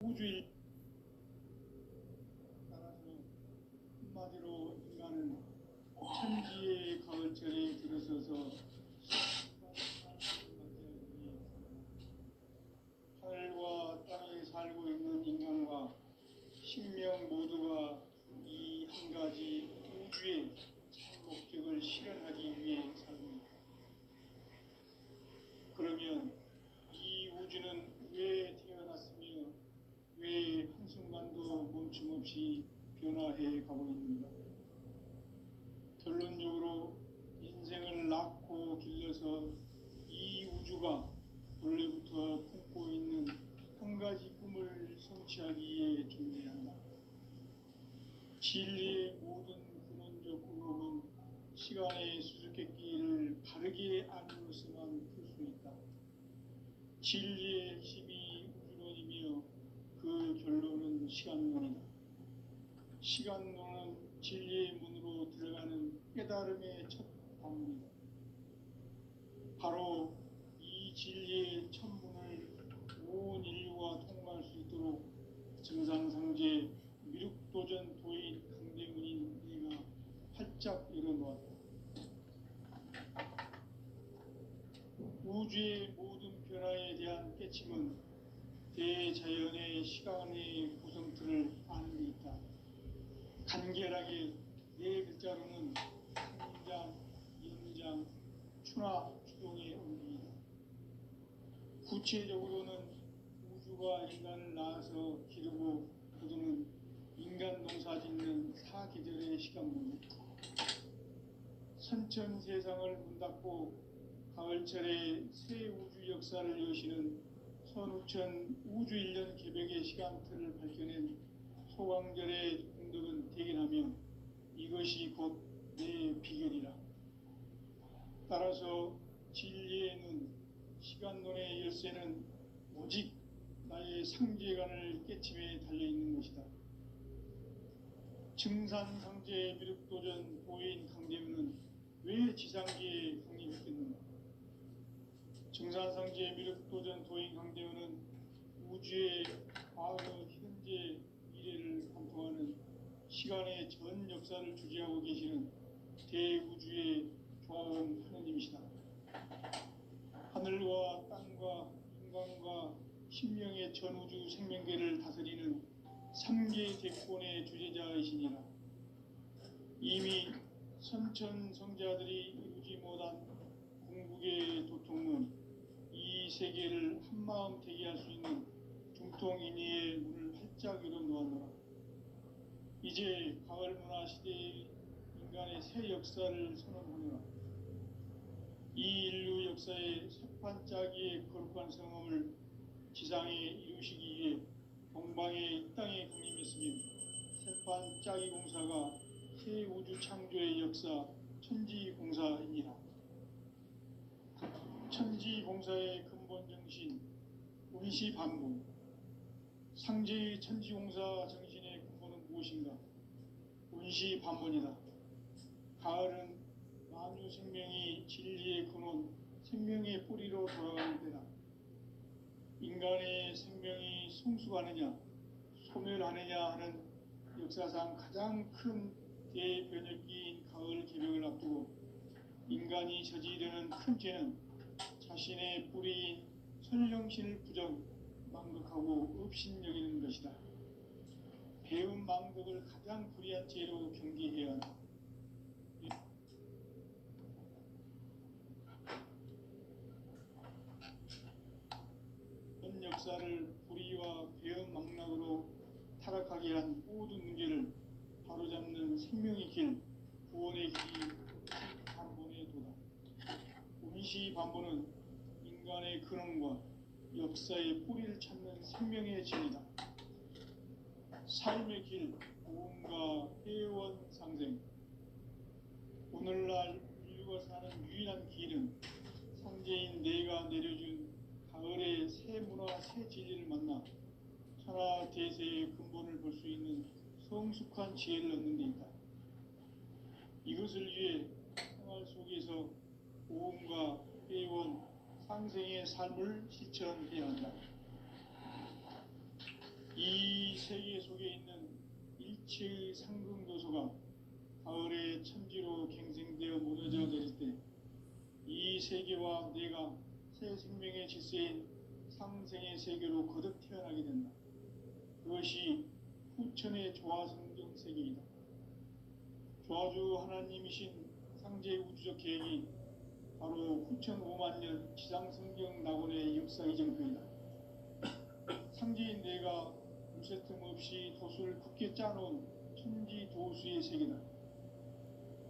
우주일 따라서 한마디로 인간은 천지의 가을철에 들어서서 하늘과 땅에 살고 있는 인간과 신명 모두가 이 한 가지 우주의 참 목적을 실현하기 위해 살고 있다. 그러면 이 우주는 왜 태어났으며 왜 한순간도 멈춤없이 변화해 가고 있는가? 결론적으로 인생을 낳고 길러서 이 우주가 원래부터 품고 있는 한 가지 꿈을 성취하기 위해 존재한다. 진리의 모든 근원적 궁금은 시간의 수수께끼를 바르게 알므로서만 풀 수 있다. 진리의 핵심이 우주론이며 그 결론은 시간론이다. 시간론은 진리의 문으로 들어가는 깨달음의 첫 방문이다. 바로 이 진리의 첫 문을 온 인류가 통과할 수 있도록 정상상제 미륵도전 도인 강대문인 내가 활짝 열어놓았다. 우주의 모든 변화에 대한 깨침은 대자연의 시간의 구성틀을 아는 데 있다. 간결하게 네 글자로는 성장, 연장, 추나 추동의 원리이다. 구체적으로는 우주가 인간을 낳아서 기르고 거두는 인간 농사 짓는 사계절의 시간문이다. 선천 세상을 문 닫고 가을철에 새 우주 역사를 여시는 선우천 우주 1년 개벽의 시간틀을 밝혀낸 소강절의 공덕은 대견하며 이것이 곧 내 비결이라. 따라서 진리의 눈, 시간론의 열쇠는 오직 나의 상제관을 깨침에 달려있는 것이다. 증산상제 미륵도전 도인 강대문은 왜 지상계에 강림했겠는가? 증산상제 미륵도전 도인 강대문은 우주의 과거, 현재, 미래를 관통하는 시간의 전 역사를 주재하고 계시는 대우주의 조화원 하느님이시다. 하늘과 땅과 인간과 신명의 전우주 생명계를 다스리는 3계 대권의 주재자이시니라. 이미 선천성자들이 이루지 못한 궁극의 도통은 이 세계를 한마음 되게 할 수 있는 중통인의의 문을 활짝 열어놓았노라. 이제 가을 문화 시대의 인간의 새 역사를 선언하노라. 이 인류 역사의 새판짜기의 거룩한 성험을 지상에 이루시기 위해 동방의 이 땅에 강림했으며 새판짜기 공사가 새 우주 창조의 역사 천지공사이니라. 천지공사의 근본 정신 운시반복. 상제의 천지공사 정신의 근본은 무엇인가? 운시반복이다. 가을은 만유 생명이 진리의 근원, 생명의 뿌리로 돌아가는 때다. 인간의 생명이 성숙하느냐, 소멸하느냐 하는 역사상 가장 큰 대변혁기인 가을 개벽을 앞두고 인간이 저지르는 큰 죄는 자신의 뿌리인 선령신을 부정, 망극하고 업신여기는 것이다. 배운 망극을 가장 불의한 죄로 경계해야 한다. 전 역사를 불의와 배은 망락으로 타락하게 한 모든 문제를 바로잡는 생명의 길, 구원의 길이 운시반본의 도다. 운시반본은 인간의 근원과 역사의 뿌리를 찾는 생명의 진이다. 삶의 길, 고음과 회원 상생. 오늘날 인류가 사는 유일한 길은 상제인 내가 내려준 가을의 새 문화, 새 진리를 만나 천하 대세의 근본을 볼 수 있는 성숙한 지혜를 얻는 데 있다. 이것을 위해 생활 속에서 고음과 회원, 상생의 삶을 실천해야 한다. 이 세계 속에 있는 일체의 상승도소가 가을의 천지로 갱생되어 무너져 내릴 때 이 세계와 내가 새 생명의 질서인 상생의 세계로 거듭 태어나게 된다. 그것이 후천의 조화성경 세계이다. 조화주 하나님이신 상제 우주적 계획이 바로 후천 5만 년 지상성경 낙원의 역사 이정표이다. 상제인 내가 무쇠 틈 없이 도수를 굳게 짜놓은 천지 도수의 세계다.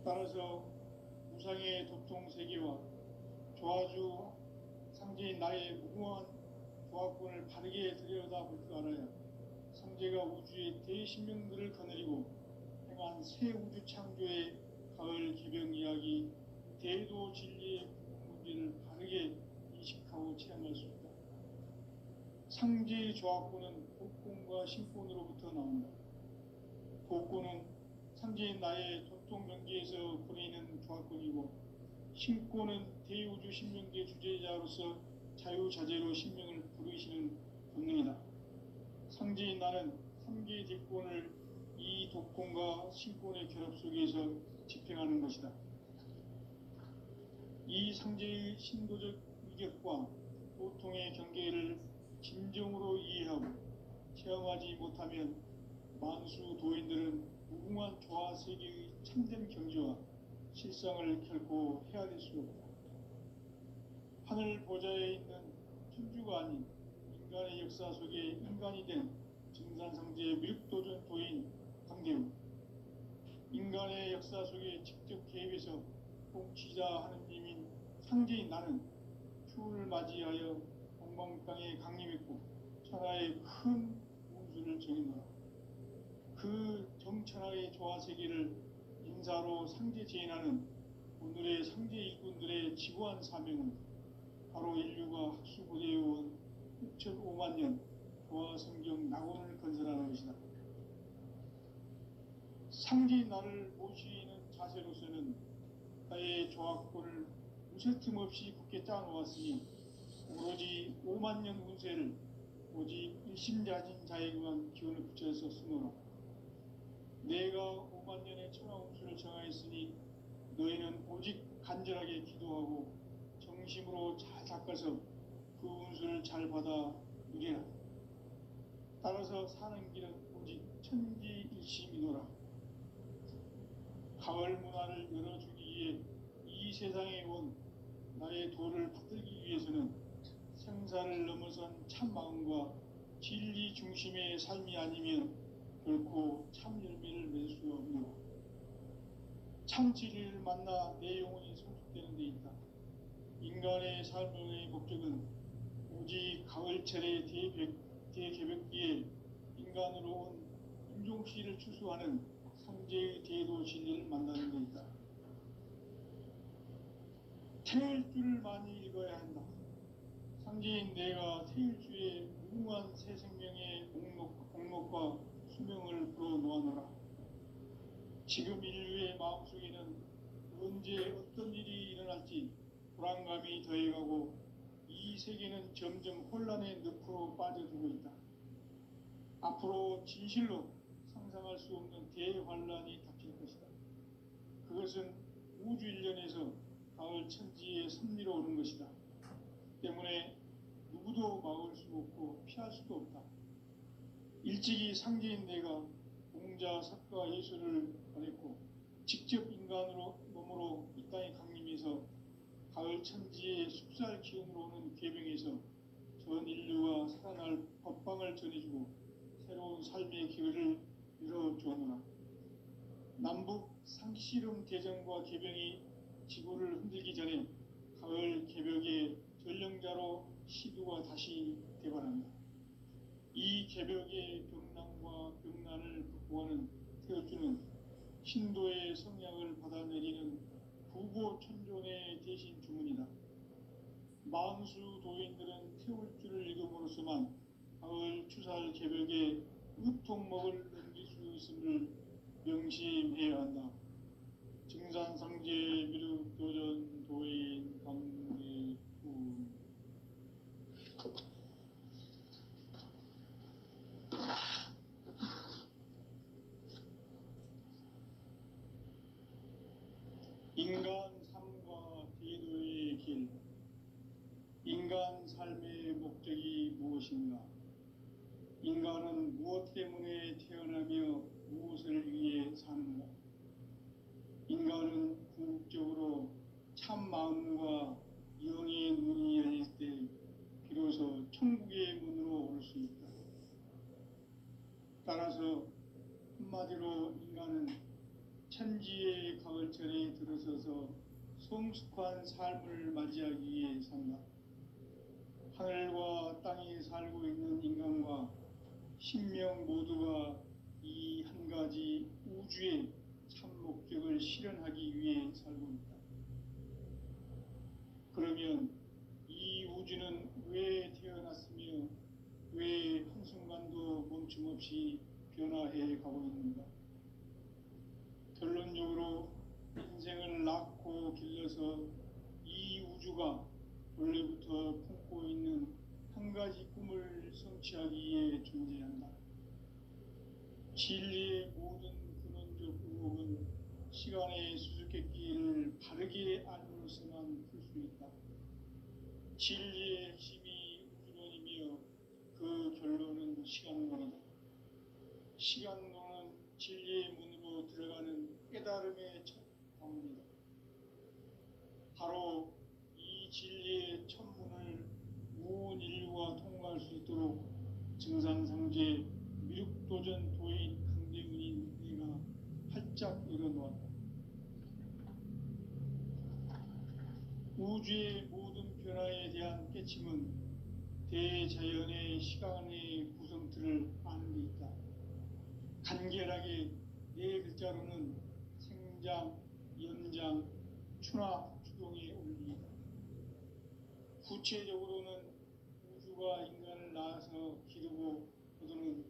따라서 무상의 도통 세계와 조화주 상제인 나의 무궁한 조화권을 바르게 들여다볼 줄 알아야 상제가 우주의 대신명들을 거느리고 행한 새 우주 창조의 가을 기병 이야기 대도 진리의 문제를 바르게 인식하고 체험할 수 있다. 상제의 조화권은 복권과 신권으로부터 나온다. 복권은 상제인 나의 도통 경계에서 보내는 조화권이고, 신권은 대우주 신명계 주제자로서 자유자재로 신명을 부르시는 본능이다. 상제인 나는 3개의 뒷권을 이 독권과 신권의 결합 속에서 집행하는 것이다. 이 상제의 신도적 위격과 보통의 경계를 진정으로 이해하고 체험하지 못하면 만수 도인들은 무궁한 조화 세계의 참된 경지와 실상을 결코 헤아릴 수 없다. 하늘 보좌에 있는 천주가 아닌 인간의 역사 속에 인간이 된 증산상제의 미륵도전 도인 강대우, 인간의 역사 속에 직접 개입해서 통치자 하느님인 상제인 나는 추운을 맞이하여 동방 땅에 강림했고 천하의 큰 운수를 정했노라. 그 정천하의 조화 세계를 인사로 상제 제인하는 오늘의 상제 일꾼들의 지구한 사명은 바로 인류가 학수고대해온 6,5만 년 조화 성경 낙원을 건설하는 것이다. 상제인 나를 모시는 자세로서는 나의 조화권을 무쇠 틈 없이 굳게 짜놓았으니 오로지 5만 년 운세를 오직 일심자진 자에게만 기운을 붙여서 쓰노라. 내가 5만 년의 천하 운수를 정하였으니 너희는 오직 간절하게 기도하고 정심으로 잘 닦아서 그 운수를 잘 받아 누리라. 따라서 사는 길은 오직 천지일심이노라. 가을 문화를 열어주기 위해 이 세상에 온 나의 도를 받들기 위해서는 생사를 넘어선 참 마음과 진리 중심의 삶이 아니면 결코 참 열매를 맺을 수 없노라. 참 진리를 만나 내 영혼이 성숙되는 데 있다. 인간의 삶의 목적은 오직 가을철의 대개벽기에 인간으로 온 인종씨를 추수하는 상제의 대도 진리를 만나는 데 있다. 태일주를 많이 읽어야 한다. 상제인 내가 태일주의 무궁한 새 생명의 목록과 수명을 불어놓아노라. 지금 인류의 마음속에는 언제 어떤 일이 일어날지 불안감이 더해가고 이 세계는 점점 혼란의 늪으로 빠져들고 있다. 앞으로 진실로 상상할 수 없는 대환란이 닥칠 것이다. 그것은 우주 일련에서 가을 천지의 섭리로 오는 것이다. 때문에 누구도 막을 수 없고 피할 수도 없다. 일찍이 상제인 내가 공자, 석가, 예수를 보냈고 직접 인간으로 몸으로 이 땅에 강림해서 가을 천지의 숲살 기운으로 오는 계병에서 전 인류가 살아날 법방을 전해주고 새로운 삶의 기회를 열어주었노라. 남북 상씨름 대전과 계병이 지구를 흔들기 전에 가을 개벽의 전령자로 시두가 다시 대발한다. 이 개벽의 병난과 병난을 극복하는 태어주는 신도의 성량을 받아내리는 부고천존의 대신 주문이다. 만수 도인들은 태울주를 읽음으로써만 가을 추살 개벽에 의통목을 넘길 수 있음을 명심해야 한다. 증산상제 미륵도전 도인 강대훈. 인간 삶과 대도의 길, 인간 삶의 목적이 무엇인가? 인간은 무엇 때문에 태어나며 무엇을 위해 사는가? 인간은 궁극적으로 참 마음과 영의 눈이 열릴 때 비로소 천국의 문으로 올 수 있다. 따라서 한마디로 인간은 천지의 가을철에 들어서서 성숙한 삶을 맞이하기 위해 산다. 하늘과 땅에 살고 있는 인간과 신명 모두가 이 한 가지 우주의 참 목적을 실현하기 위해 살고 있다. 그러면 이 우주는 왜 태어났으며 왜 한순간도 멈춤 없이 변화해 가고 있는가? 결론적으로 인생을 낳고 길러서 이 우주가 원래부터 품고 있는 한 가지 꿈을 성취하기 위해 존재한다. 진리의 모든 근원적 의혹은 시간의 수수께끼를 바르게 알므로서만 풀 수 있다. 진리의 핵심이 우주론이며 그 결론은 시간론이다. 시간론은 진리의 문으로 들어가는 깨달음의 첫 방문이다. 바로 이 진리의 첫 문을 온 인류가 통과할 수 있도록 증산상제 미륵도전 도인 강대문인 내가 활짝 열어놓았다. 우주의 모든 변화에 대한 깨침은 대자연의 시간의 구성틀을 아는 데 있다. 간결하게 네 글자로는 생장, 연장, 추나 추동의 원리이다. 구체적으로는 우주가 인간을 낳아서 기르고 거두는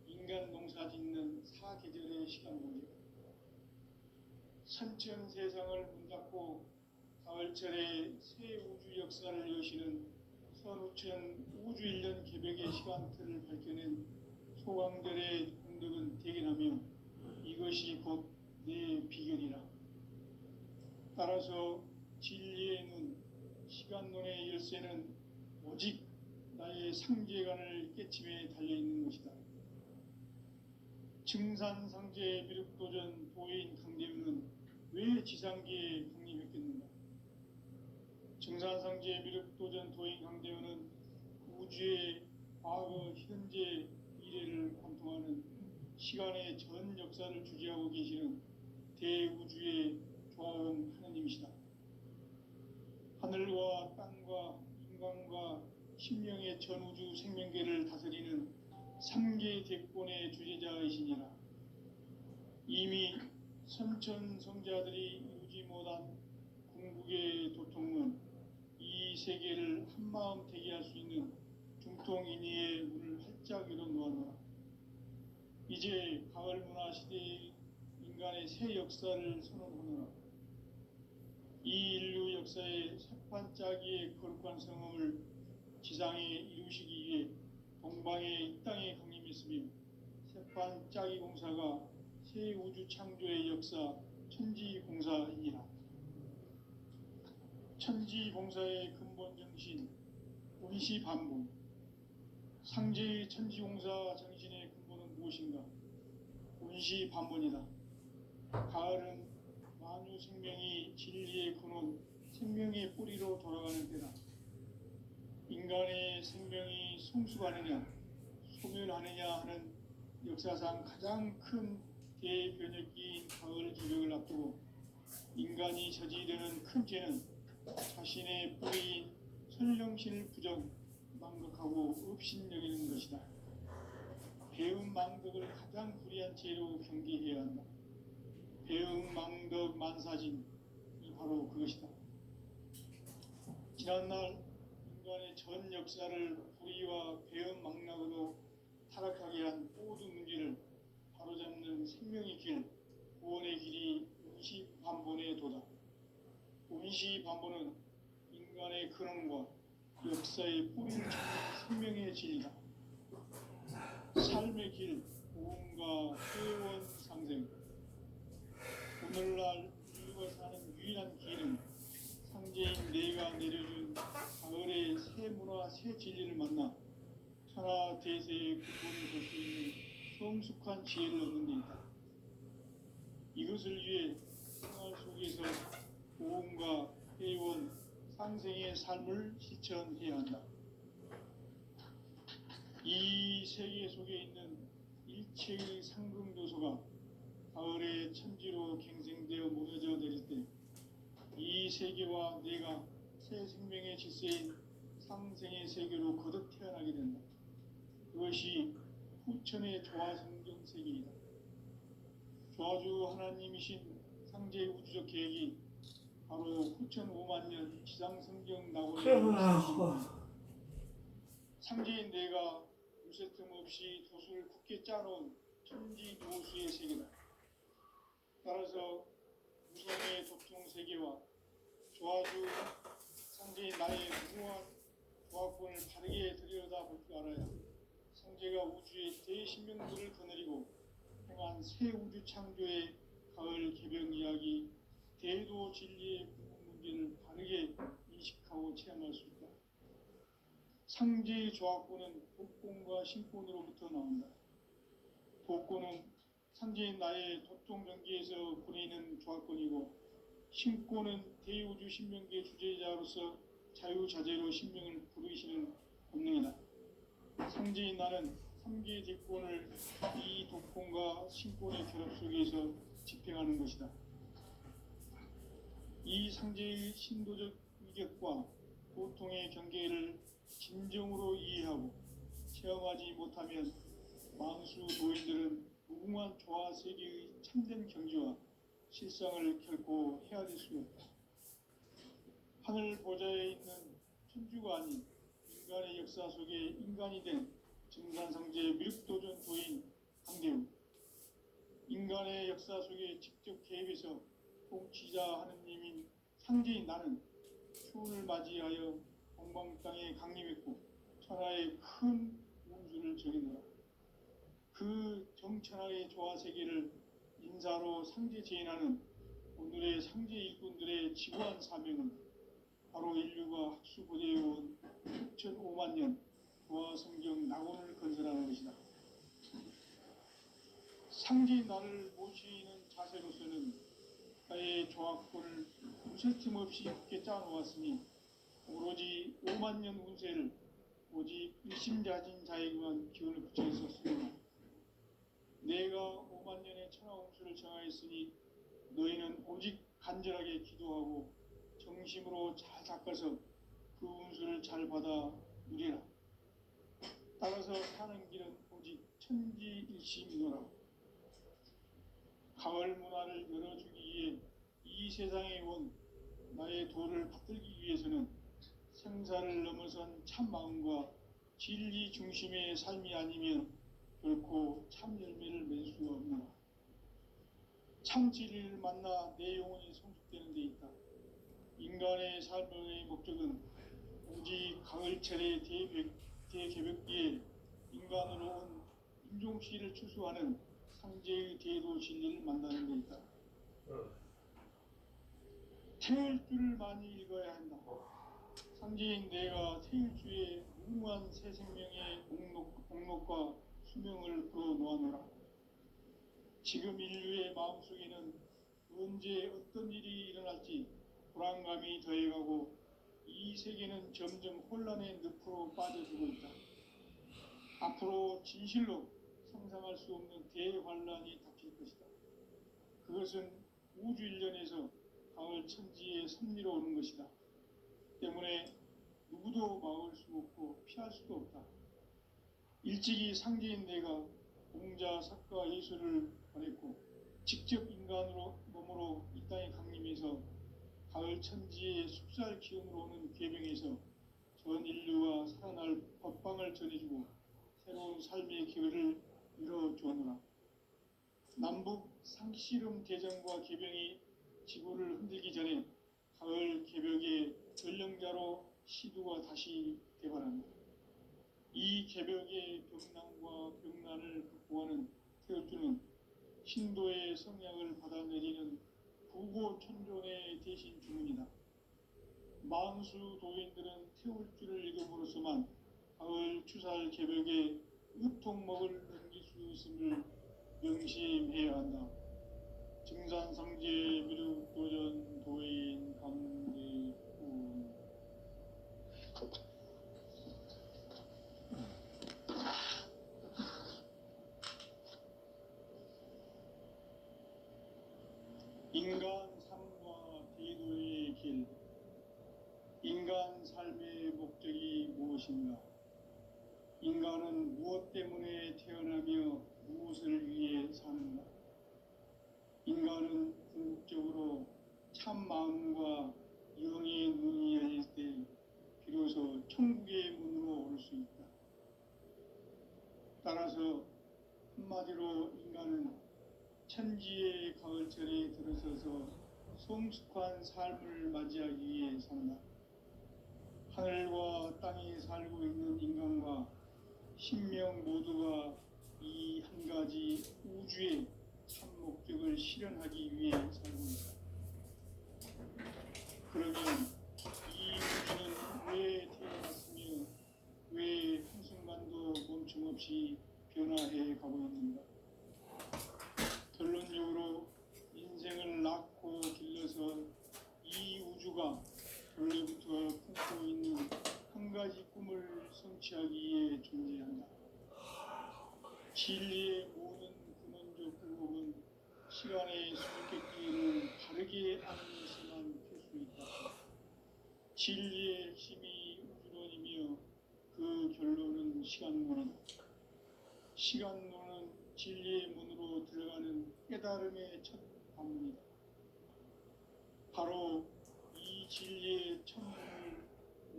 인간 농사 짓는 사계절의 시간봉이다. 선천 세상을 문닫고 가을철에 새 우주 역사를 여시는 선우천 우주 1년 개벽의 시간틀을 밝혀낸 소강들의 공덕은 대견하며 이것이 곧 내 비결이라. 따라서 진리의 눈, 시간론의 열쇠는 오직 나의 상제관을 깨침에 달려있는 것이다. 증산상제 미륵도전 도인 강대문은 왜 지상계에 강림했겠는가? 증산상제 미륵도전 도인 강대문은 우주의 과거, 현재, 미래를 관통하는 시간의 전 역사를 주재하고 계시는 대우주의 조화원 하느님이시다. 하늘과 땅과 인간과 신명의 전우주 생명계를 다스리는 3계 대권의 주제자이시니라. 이미 선천 성자들이 이루지 못한 궁극의 도통은 이 세계를 한마음 되게 할 수 있는 중통인의의 문을 활짝 열어놓았노라. 이제 가을 문화 시대의 인간의 새 역사를 선언하노라. 이 인류 역사의 새판짜기의 거룩한 성음을 지상에 이루시기 위해 동방의 이 땅에 강림했으며 새판짜기 공사가 새 우주 창조의 역사 천지공사이니라. 천지공사의 근본 정신 운시반본. 상제의 천지공사 정신의 근본은 무엇인가? 운시반본이다. 가을은 만유 생명이 진리의 근원, 생명의 뿌리로 돌아가는 때다. 인간의 생명이 성숙하느냐, 소멸하느냐 하는 역사상 가장 큰 대변혁기인 가을 기벽을 앞두고 인간이 저지르는 큰 죄는 자신의 뿌리인 선령신을 부정, 망극하고 업신여기는 것이다. 배움 망덕을 가장 불의한 죄로 경계해야 한다. 배움 망덕 만사진이 바로 그것이다. 지난날 인간의 전 역사를 불의와 배움 망락으로 타락하게 한 모든 문제를 바로잡는 생명의 길, 구원의 길이 운시반본의 도다. 운시반본은 인간의 근원과 역사의 뿌리를 찾는 생명의 진리다. 삶의 길, 고음과 회원 상생. 오늘날 인류가 사는 유일한 길은 상제인 내가 내려준 가을의 새 문화 새 진리를 만나 천하 대세의 근본을 볼 수 있는 성숙한 지혜를 얻는 데 있다. 이것을 위해 생활 속에서 고음과 회원, 상생의 삶을 실천해야 한다. 이 세계 속에 있는 일체의 상금 요소가 가을의 천지로 갱생되어 무너져 내릴 때 이 세계와 내가 새 생명의 질서인 상생의 세계로 거듭 태어나게 된다. 그것이 후천의 조화성경 세계이다. 조화주 하나님이신 상제의 우주적 계획이 바로 후천 5만 년 지상성경 낙원의 상제인 내가 무쇠 틈 없이 도수를 굳게 짜놓은 천지 노수의 세계다. 따라서 무성의 도통 세계와 조화주 상제인 나의 무궁한 조화권을 바르게 들여다볼 줄 알아야 상제가 우주의 대신명들을 거느리고 행한 새 우주 창조의 가을 개병 이야기, 대도 진리의 궁극 문제를 바르게 인식하고 체험할 수 있다. 상제의 조화권은 복권과 신권으로부터 나온다. 복권은 상제인 나의 도통 경계에서 보내는 조화권이고, 신권은 대우주 신명기의 주제자로서 자유자재로 신명을 부르시는 본능이다. 상제인 나는 3개의 대권을 이 도권과 신권의 결합 속에서 집행하는 것이다. 이 상제의 신도적 위격과 고통의 경계를 진정으로 이해하고 체험하지 못하면 만수 도인들은 무궁한 조화 세계의 참된 경지와 실상을 결코 헤아릴 수 없다. 하늘 보좌에 있는 천주가 아닌 인간의 역사 속에 인간이 된 증산상제 미륵도전 도인 강대우, 인간의 역사 속에 직접 개입해서 통치자 하느님인 상제인 나는 추운을 맞이하여 동방 땅에 강림했고 천하의 큰 운수를 정해놓아 그 정천하의 조화세계를 인사로 상제 제인하는 오늘의 상제 일꾼들의 지구한 사명은 바로 인류가 학수고대해온 6,5만 년 조화성경 낙원을 건설하는 것이다. 상제인 나를 모시는 자세로서는 나의 조화권을 무쇠 틈 없이 굳게 짜놓았으니 오로지 5만 년 운세를 오직 일심자진 자에게만 기운을 붙여서 쓰노라. 내가 5만 년의 천하 운수를 정하였으니 너희는 오직 간절하게 기도하고 정심으로 잘 닦아서 그 운수를 잘 받아 누리라. 따라서 사는 길은 오직 천지일심이노라. 가을 문화를 열어주기 위해 이 세상에 온 나의 도를 받들기 위해서는 생사를 넘어선 참 마음과 진리 중심의 삶이 아니면 결코 참 열매를 맺을 수 없노라. 참 진리를 만나 내 영혼이 성숙되는 데 있다. 인간의 삶의 목적은 오직 가을철의 대개벽기에 인간으로 온 인종시를 추수하는 상제의 대도 진리를 만나는 데 있다. 태일주를 많이 읽어야 한다. 상제인 내가 태일주의 무궁한 새 생명의 목록과 수명을 풀어놓아노라. 지금 인류의 마음속에는 언제 어떤 일이 일어날지 불안감이 더해가고 이 세계는 점점 혼란의 늪으로 빠져들고 있다. 앞으로 진실로 상상할 수 없는 대환란이 닥칠 것이다. 그것은 우주 일련에서 가을 천지의 섭리로 오는 것이다. 때문에 누구도 막을 수 없고 피할 수도 없다. 일찍이 상제인 내가 공자, 사과, 예수를 보냈고 직접 인간으로 몸으로 이 땅에 강림해서 가을 천지의 숲살 기운으로 오는 괴병에서 전 인류와 살아날 법방을 전해주고 새로운 삶의 기회를 열어주었노라. 남북 상씨름 대전과 개병이 지구를 흔들기 전에 가을 개벽의 전령자로 시두가 다시 대발한다. 이 개벽의 병난과 병난을 극복하는 태어주는 신도의 성향을 받아내리는 부고천존의 대신 주문이다. 만수 도인들은 태울 줄을 읽음으로써만 가을 추살 개벽에 으통먹을 넘길 수 있음을 명심해야 한다. 증산상제 미륵도전 도인 강대훈. 인간 삶과 대도의 길. 인간 삶의 목적이 무엇인가? 인간은 무엇 때문에 태어나며 무엇을 위해 사는가? 인간은 궁극적으로 참 마음과 영의 눈이 열릴 때 비로소 천국의 문으로 올 수 있다. 따라서 한마디로 인간은 천지의 가을철에 들어서서 성숙한 삶을 맞이하기 위해 산다. 하늘과 땅에 살고 있는 인간과 신명 모두가 이 한 가지 우주의 참 목적을 실현하기 위해 살고 있다. 그러면 이 우주는 왜 태어났으며 왜 한순간도 멈춤없이 변화해 가고 있는가? 결론적으로 인생을 낳고 길러서 이 우주가 원래부터 품고 있는 한 가지 꿈을 성취하기 위해 존재한다. 진리의 모든 근원적 굴곡은 시간의 수수께끼를 바르게 알면서만 풀 수 있다. 진리의 핵심이 우주론이며 그 결론은 시간론이다. 시간론은 진리의 문으로 들어가는 깨달음의 첫 관문이다. 바로 이 진리의 첫 문을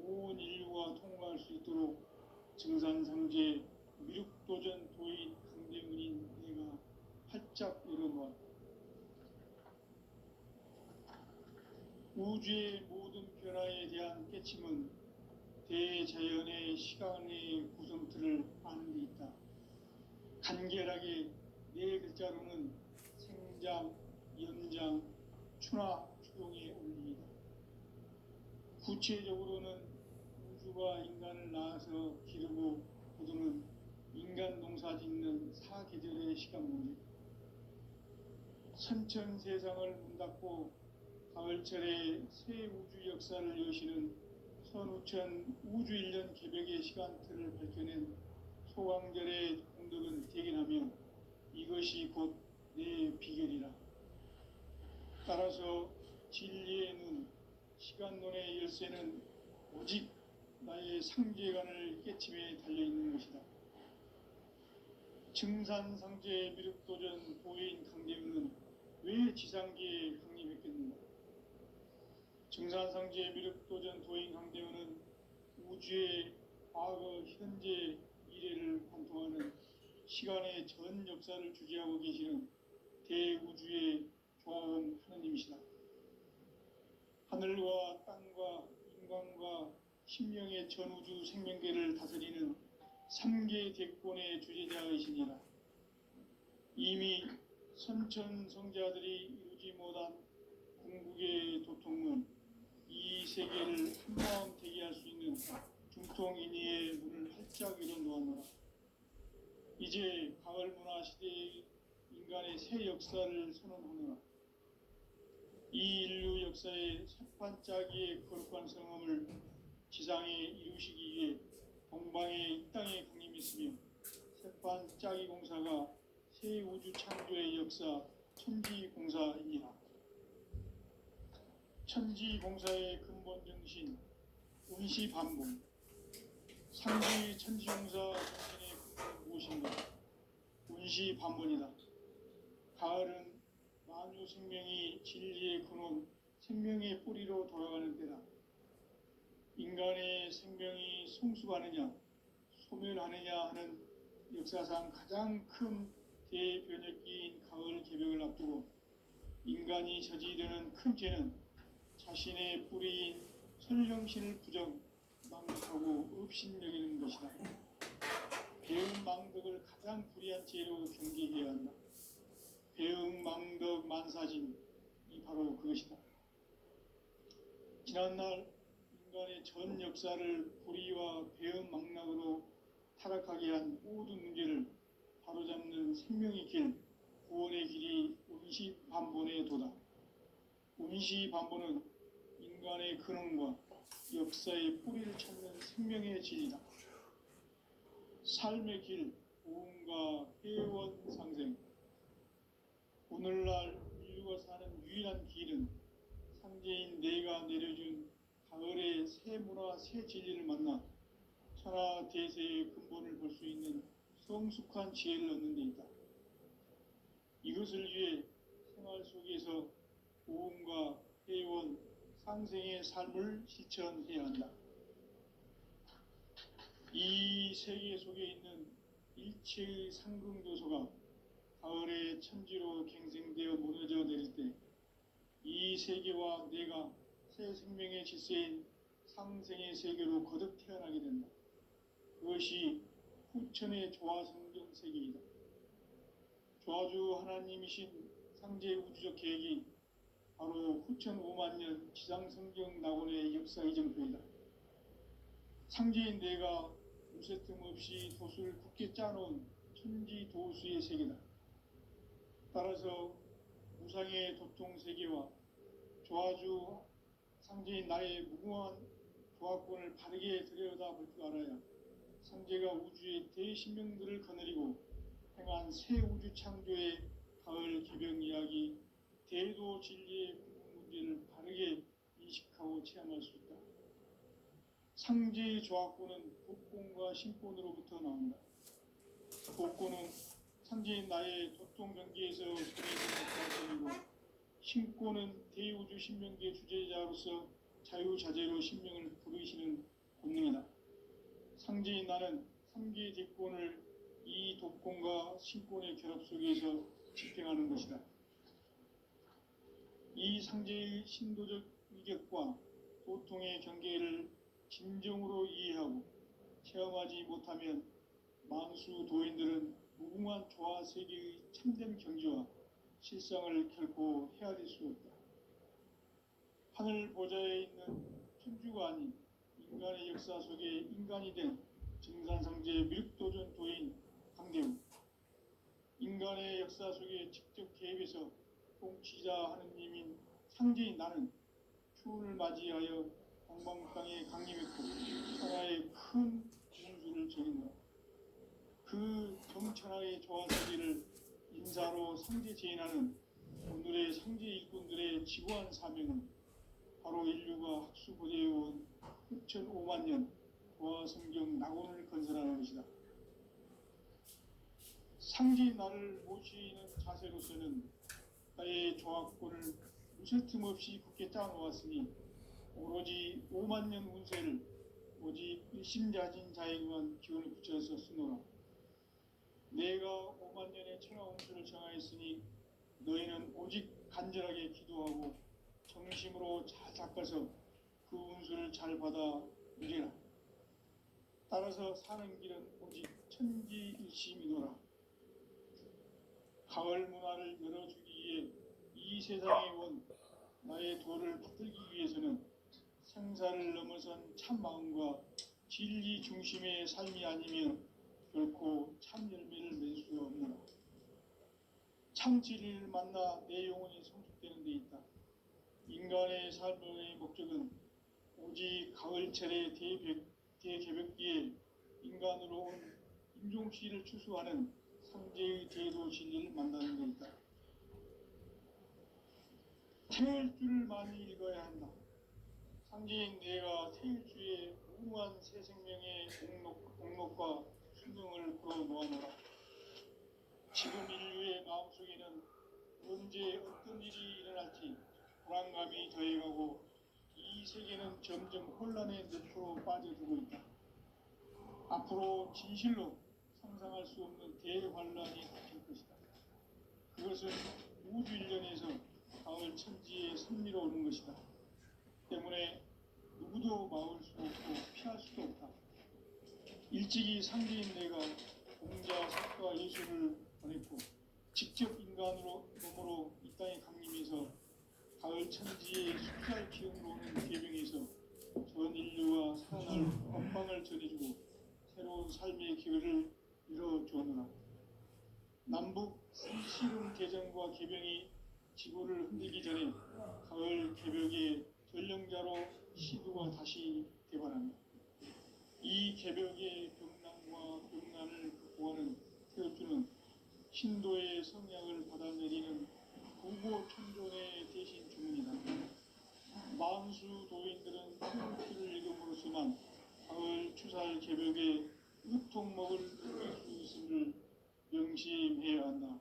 온 인류가 통과할 수 있도록 증산상제 미륵도전 도인 강대훈인 내가 활짝 열어놓았다. 우주의 모든 변화에 대한 깨침은 대자연의 시간의 구성틀을 아는 데 있다. 간결하게 네 글자로는 생장, 연장, 추나 추동의 원리이다. 구체적으로는 우주가 인간을 낳아서 기르고 거두는 인간 농사 짓는 사계절의 시간문제. 선천 세상을 문 닫고 가을철에 새 우주 역사를 여시는 선우천 우주 1년 개벽의 시간틀을 밝혀낸 소강절의 공덕은 대견하며 이것이 곧 내 비결이라. 따라서 진리의 눈, 시간론의 열쇠는 오직 나의 상제관을 깨침에 달려있는 것이다. 증산상제 미륵도전 도인 강대훈은 왜 지상계에 강림했겠는가? 증산상제 미륵도전 도인 강대훈은 우주의 과거, 현재, 미래를 관통하는 시간의 전 역사를 주재하고 계시는 대우주의 조화원 하느님이시다. 하늘과 땅과 인간과 신명의 전우주 생명계를 다스리는 3계 대권의 주재자이시니라. 이미 선천성자들이 이루지 못한 궁극의 도통은 이 세계를 한마음 되게 할 수 있는 중통인의의 문을 활짝 열어놓았노라. 이제 가을 문화 시대의 인간의 새 역사를 선언하노라. 이 인류 역사의 새반짝이의 거룩한 성함을 지상에 이루시기 위해 동방의 이 땅에 강림했으며 새반짝이 공사가 새 우주 창조의 역사 천지공사이니라. 천지공사의 근본 정신 운시반복. 상지 천지공사 정신의 근본 무엇인가? 운시반복이다. 가을은 만유 생명이 진리의 근원, 생명의 뿌리로 돌아가는 때다. 인간의 생명이 성숙하느냐, 소멸하느냐 하는 역사상 가장 큰 대변혁기인 가을 개벽을 앞두고 인간이 저지르는 큰 죄는 자신의 뿌리인 설령신을 부정, 망각하고 업신여기는 것이다. 배은망덕을 가장 불의한 죄로 경계해야 한다. 배은망덕 만사진, 이 바로 그것이다. 지난날 인간의 전 역사를 불의와 배은망락으로 타락하게 한 모든 문제를 바로잡는 생명의 길, 구원의 길이 운시반본의 도다. 운시반본은 인간의 근원과 역사의 뿌리를 찾는 생명의 진리다. 삶의 길, 보험과 회원 상생. 오늘날 인류가 사는 유일한 길은 상제인 내가 내려준 가을의 새 문화, 새 진리를 만나 천하 대세의 근본을 볼 수 있는 성숙한 지혜를 얻는 데 있다. 이것을 위해 생활 속에서 보험과 회원, 상생의 삶을 실천해야 한다. 이 세계 속에 있는 일체의 상승도소가 가을의 천지로 갱생되어 무너져 내릴 때 이 세계와 내가 새 생명의 질서인 상생의 세계로 거듭 태어나게 된다. 그것이 후천의 조화성경 세계이다. 조화주 하나님이신 상제 우주적 계획이 바로 후천 5만 년 지상성경 낙원의 역사 이정표이다. 상제인 내가 무쇠 틈 없이 도수를 굳게 짜놓은 천지 도수의 세계다. 따라서 무상의 도통 세계와 조화주 상제인 나의 무궁한 조화권을 바르게 들여다볼 줄 알아야 상제가 우주의 대신명들을 거느리고 행한 새 우주 창조의 가을 개병 이야기, 대도 진리의 궁극 문제를 바르게 인식하고 체험할 수 있다. 상제의 조화권은 복권과 신권으로부터 나온다. 복권은 상제인 나의 도통 경계에서 보내지는 발전이고, 신권은 대우주 신명계 주제자로서 자유자재로 신명을 부르시는 본능이다. 상제인 나는 3개의 대권을 이 독권과 신권의 결합 속에서 집행하는 것이다. 이 상제의 신도적 위격과 도통의 경계를 진정으로 이해하고 체험하지 못하면 만수 도인들은 무궁한 조화 세계의 참된 경지와 실상을 결코 헤아릴 수 없다. 하늘 보좌에 있는 천주가 아닌 인간의 역사 속에 인간이 된 증산상제 밀도전 도인 강대우. 인간의 역사 속에 직접 개입해서 통치자 하느님인 상제인 나는 추운을 맞이하여 방방땅에 강림했고 천하의 큰 운수를 적인다. 그 정천하의 조화세계를 인사로 상제 제인하는 오늘의 상제 일꾼들의 지구한 사명은 바로 인류가 학수고대해온 후천 5만 년 조화성경 낙원을 건설하는 것이다. 상제인 나를 모시는 자세로서는 나의 조화권을 무쇠 틈 없이 굳게 짜놓았으니 오로지 5만 년 운세를 오직 일심자진 자에게만 기운을 붙여서 쓰노라. 내가 5만 년의 천하 운수를 정하였으니 너희는 오직 간절하게 기도하고 정심으로 잘 닦아서 그 운수를 잘 받아 누리라. 따라서 사는 길은 오직 천지일심이노라. 가을 문화를 열어주기 위해 이 세상에 온 나의 도를 붙들기 위해서는 생사를 넘어선 참 마음과 진리 중심의 삶이 아니면 결코 참 열매를 맺을 수 없노라. 참 진리를 만나 내 영혼이 성숙되는 데 있다. 인간의 삶의 목적은 오직 가을철의 대개벽기에 인간으로 온 인종시를 추수하는 상제의 대도 진리를 만나는 데 있다. 태일주를 많이 읽어야 한다. 상제인 내가 태일주의 무궁한 새 생명의 목록과 순경을 풀어놓아노라. 지금 인류의 마음속에는 언제 어떤 일이 일어날지 불안감이 더해가고 이 세계는 점점 혼란의 늪으로 빠져들고 있다. 앞으로 진실로 상상할 수 없는 대환란이 닥칠 것이다. 그것은 우주 일련에서 가을 천지에 선미로 오는 것이다. 때문에 누구도 막을 수 없고 피할 수도 없다. 일찍이 상제인 내가 공자, 석가, 예수를 보냈고 직접 인간으로 몸으로 이 땅에 강림해서 가을 천지의 숲살 기운으로 오는 계병에서 전 인류와 살아날 법방을 전해주고 새로운 삶의 기회를 이뤄주었노라. 남북 씨름 대전과 개병이 지구를 흔들기 전에 가을 개벽의 전령자로 시두가 다시 대발합니다. 이 개벽의 병난과 병난을 극복하는 태어주는 신도의 성향을 받아내리는 부고천존의 대신 주문이다. 만수 도인들은 태어주를 읽음으로써만 가을 추살 개벽의 으통먹을 느낄 수 있음을 명심해야 한다.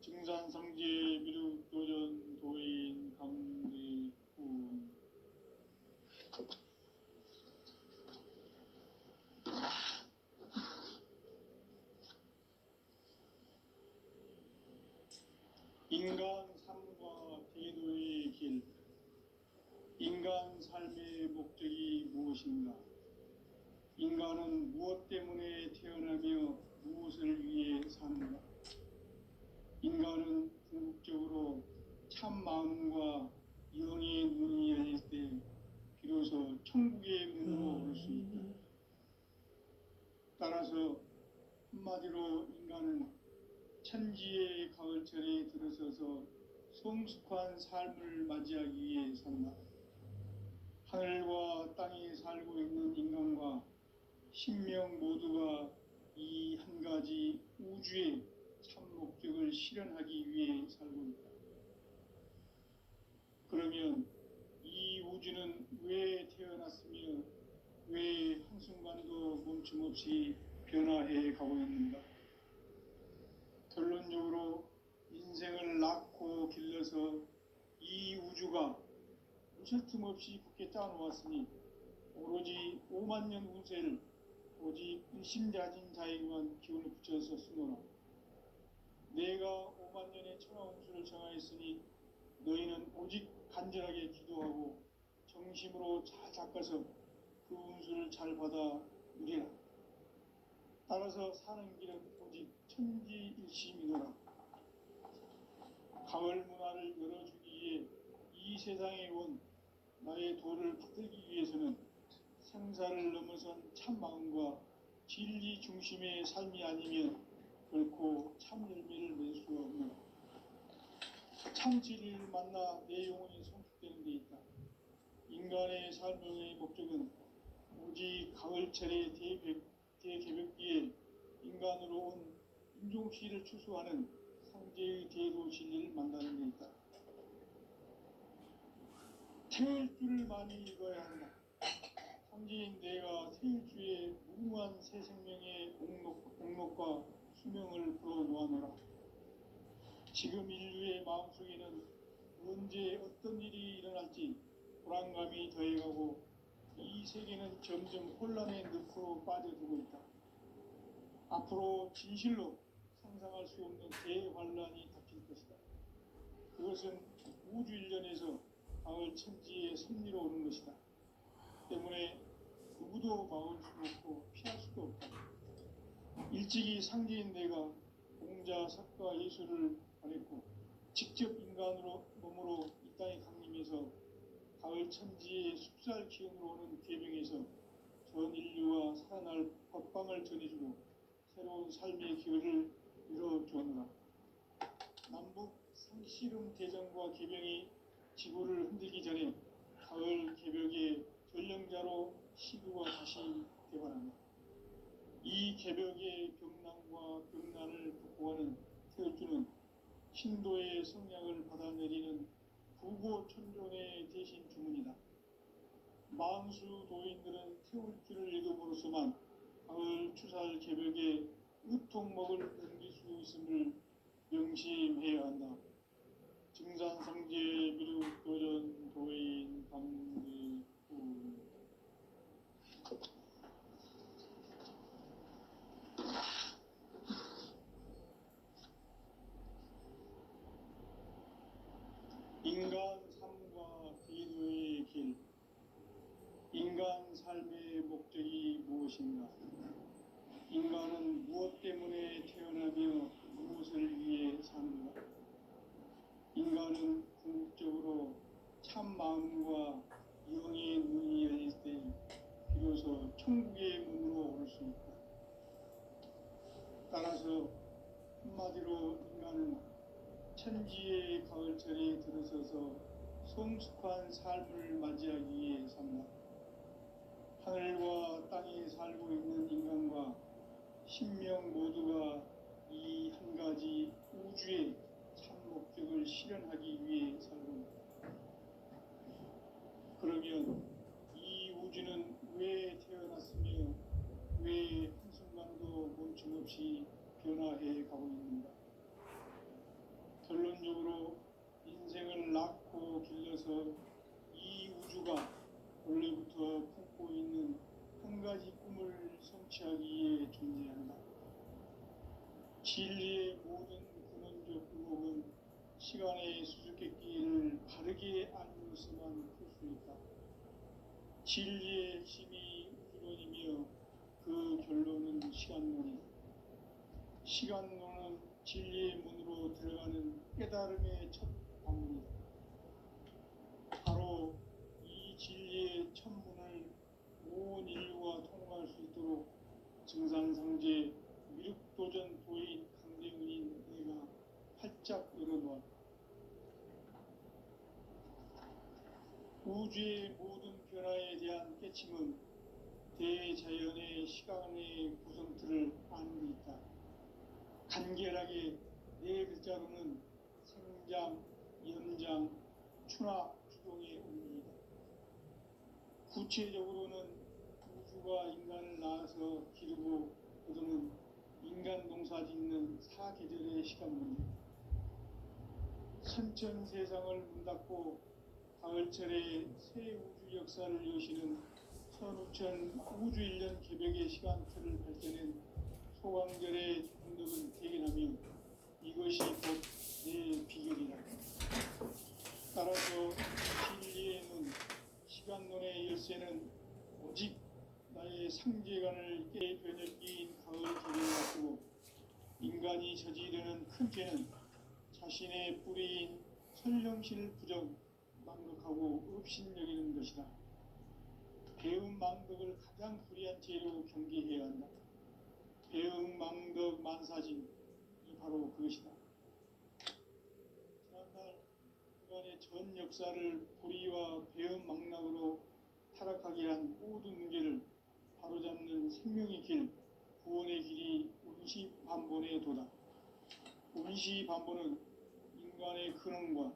증산성제 미륵도전 도인 강대군. 인간 삶과 대도의 길. 인간 삶의 목적이 무엇인가? 인간은 무엇 때문에 태어나며 무엇을 위해 사는가? 인간은 궁극적으로 참 마음과 영의 눈이 열릴 때 비로소 천국의 문으로 올 수 있다. 따라서 한마디로 인간은 천지의 가을철에 들어서서 성숙한 삶을 맞이하기 위해 산다. 하늘과 땅에 살고 있는 인간과 신명 모두가 이 한 가지 우주의 참 목적을 실현하기 위해 살고 있다. 그러면 이 우주는 왜 태어났으며 왜 한순간도 멈춤없이 변화해 가고 있는가? 결론적으로 인생을 낳고 길러서 이 우주가 무슨 틈 없이 굳게 짜놓았으니 오로지 5만 년 운세를 오직 일심자진 자에게만 기운을 붙여서 쓰노라. 내가 5만 년의 천하 운수를 정하였으니 너희는 오직 간절하게 기도하고 정심으로 잘 닦아서 그 운수를 잘 받아 누리라. 따라서 사는 길은 오직 천지일심이노라. 가을 문화를 열어주기 위해 이 세상에 온 나의 도를 받들기 위해서는 생사를 넘어선 참 마음과 진리 중심의 삶이 아니면 결코 참 열매를 맺을 수가 없노라. 참 진리를 만나 내 영혼이 성숙되는 데 있다. 인간의 삶의 목적은 오직 가을철의 대개벽기에 인간으로 온 인종시를 추수하는 성제의 대도 진리를 만나는 데 있다. 태일주를 많이 읽어야 한다. 성지인 내가 태일주의 무궁한 새 생명의 목록과 수명을 풀어놓아노라. 지금 인류의 마음속에는 언제 어떤 일이 일어날지 불안감이 더해가고 이 세계는 점점 혼란의 늪으로 빠져들고 있다. 앞으로 진실로 상상할 수 없는 대환란이 닥칠 것이다. 그것은 우주 일련에서 가을 천지의 섭리로 오는 것이다. 때문에 누구도 막을 수 없고 피할 수도 없다. 일찍이 상제인 내가 공자, 석가, 예수를 보냈고 직접 인간으로 몸으로 이 땅에 강림해서 가을 천지의 숲살 기운으로 오는 계병에서 전 인류와 살아날 법방을 전해주고 새로운 삶의 기회를 이뤄주었노라. 남북 상씨름 대전과 계병이 지구를 흔들기 전에 가을 개벽의 전령자로 시두가 다시 대발한다. 이 개벽의 병난과 병난을 극복하는 태어주는 신도의 성향을 받아내리는 부고천존의 대신 주문이다. 만수 도인들은 태울주를 읽음으로써만 가을 추살 개벽의 으통먹을 넘길 수 있음을 명심해야 한다. 증산성제 미륵도전 도인 강대군. 인간 삶과 대도의 길. 인간 삶의 목적이 무엇인가? 인간은 무엇 때문에 태어나며 무엇을 위해 사는가? 인간은 궁극적으로 한마디로 인간은 천지의 가을철에 들어서서 성숙한 삶을 맞이하기 위해 산다. 하늘과 땅에 살고 있는 인간과 신명 모두가 이 한 가지 우주의 참 목적을 실현하기 위해 살고 있다. 그러면 이 우주는 왜 태어났으며 왜 한순간도 멈춤없이 변화해 가고 있는가? 결론적으로 인생을 낳고 길러서 이 우주가 원래부터 품고 있는 한 가지 꿈을 성취하기 위해 존재한다. 진리의 모든 근원적 의혹은 시간의 수수께끼를 바르게 알므로서만 풀 수 있다. 진리의 핵심이 우주론이며 그 결론은 시간론이다. 시간론은 진리의 문으로 들어가는 깨달음의 첫 방문이다. 바로 이 진리의 첫 문을 온 인류가 통과할 수 있도록 증산상제 미륵도전 도인 강대훈인 내가 활짝 열어놓았다. 우주의 모든 변화에 대한 깨침은 대자연의 시간의 구성틀을 아는 데 있다. 간결하게 네 글자로는 생장, 연장, 추나 추동의 의미이다. 구체적으로는 우주가 인간을 낳아서 기르고 거두는 인간 농사 짓는 사계절의 시간문이다. 선천 세상을 문 닫고 가을철에 새 우주 역사를 여시는 선우천 우주 1년 개벽의 시간틀을 발견한 소강절의 중력을 대견하며 이것이 곧 내 비결이다. 따라서 진리의 눈, 시간론의 열쇠는 오직 나의 상제관을 깨 변혁기인 가을 계절을 앞두고 인간이 저지르는 큰 죄는 자신의 뿌리인 설령실 부정, 망극하고 업신여기는 것이다. 배움 망덕을 가장 불의한 죄로 경계해야 한다. 배움 망덕 만사진이 바로 그것이다. 지난날 인간의 전 역사를 불의와 배움 망락으로 타락하게 한 모든 문제를 바로잡는 생명의 길, 구원의 길이 운시반본의 도다. 운시반본은 인간의 근원과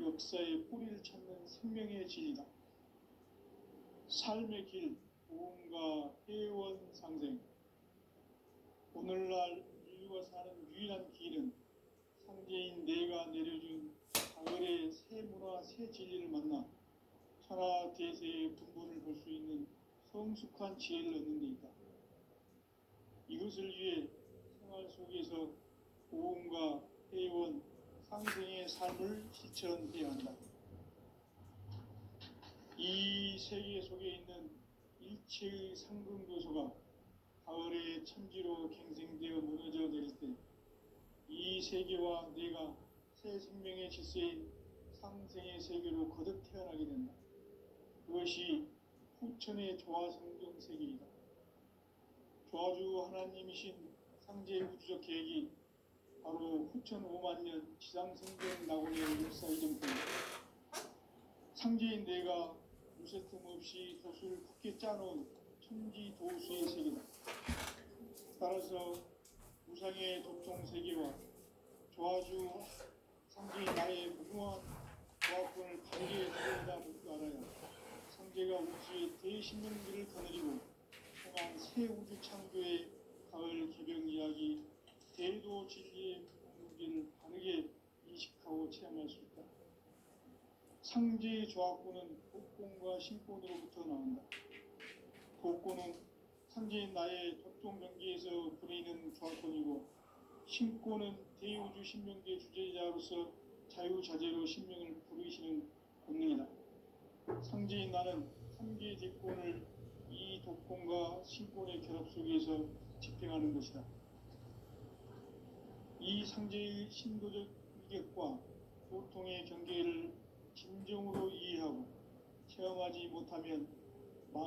역사의 뿌리를 찾는 생명의 진리다. 삶의 길, 보험과 회원 상생. 오늘날 인류가 사는 유일한 길은 상제인 내가 내려준 가을의 새 문화, 새 진리를 만나 천하 대세의 분본을 볼 수 있는 성숙한 지혜를 얻는 데 있다. 이것을 위해 생활 속에서 보험과 회원, 상생의 삶을 실천해야 한다. 이 세계 속에 있는 일체의 상근교소가 가을의 천지로 갱생되어 무너져 내릴 때 이 세계와 내가 새 생명의 질서인 상생의 세계로 거듭 태어나게 된다. 그것이 후천의 조화성경 세계이다. 조화주 하나님이신 상제의 우주적 계획이 바로 후천 5만년 지상성경 낙원의 역사 이전부터 상제인 내가 무쇠 틈 없이 돛을 굳게 짜놓은 천지 도수의 세계다. 따라서 무상의 도통 세계와 조화주 상제인 나의 무궁한 조화권을 바르게 누린다 모두 알아야 상제가 우주의 대신명들을 거느리고 통한 새 우주 창조의 가을 개병 이야기 대도 진리의 문제를 바르게 인식하고 체험할 수 있다. 상제의 조화권은 복권과 신권으로부터 나온다. 복권은 상제인 나의 도통 경계에서 부리는 조화권이고 신권은 대우주 신명계 주제자로서 자유자재로 신명을 부르시는 권능이다. 상제인 나는 3개 대권을 이 독권과 신권의 결합 속에서 집행하는 것이다. 이 상제의 신도적 위격과 보통의 경계를 진정으로 이해하고 체험하지 못하면